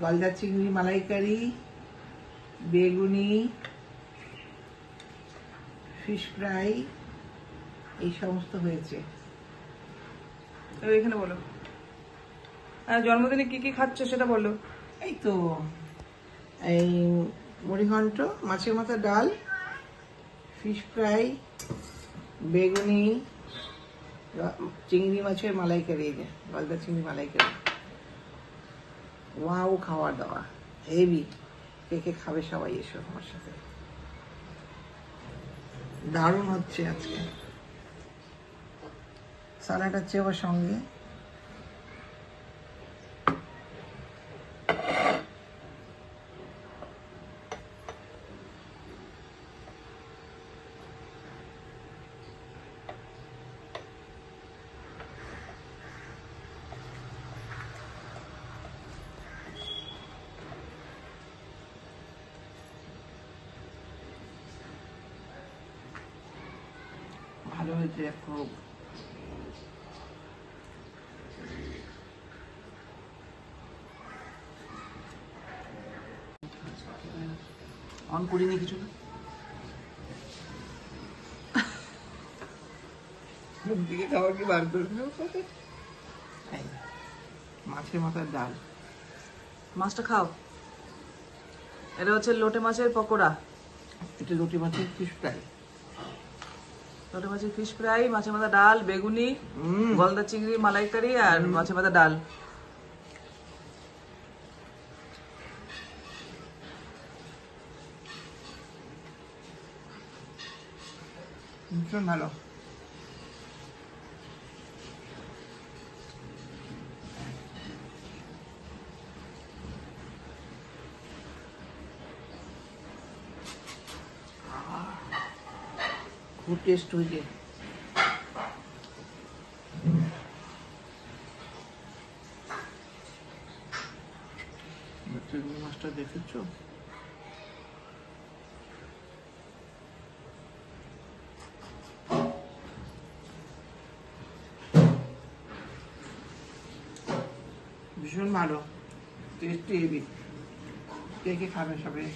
গলদা চিংড়ি মালাইকারি, বেগুনি, ফিশ ফ্রাই, এই সমস্ত হয়েছে। এখানে বলো জন্মদিনে কি কি খাচ্ছ সেটা বলো। এই তো এই মুড়িঘণ্ট, মাছের মাথা ডাল, ফিশ ফ্রাই, বেগুনি, চিংড়ি মাছের মালাইকারি, গলদা চিংড়ি মালাইকারি। ওয়াও, খাওয়া দাওয়া হেভি। কে কে খাবে সবাই এসো আমার সাথে। দারুণ হচ্ছে আজকে। স্যালাড আছে আবার সঙ্গে। ভালো হয়েছে খুব। অন করিনি কিছু না, মুখ দিকে খাবার কি বার করে মাছের মাথার ডাল। মাছটা খাও। এটা হচ্ছে লোটে মাছের পকোড়া, এটা লোটে মাছের ফিশ ফ্রাই, লোটে মাছের ফিশ ফ্রাই, মাছের মাথা ডাল, বেগুনি, গলদা চিংড়ি মালাইকারি আর মাছের মাথা ডাল। ভীষণ ভালো। খুব টেস্ট হয়েছে। চিংড়ি মাছটা দেখেছো? ভীষণ ভালো, টেস্টি হেভি। কে কে খাবে সবাই?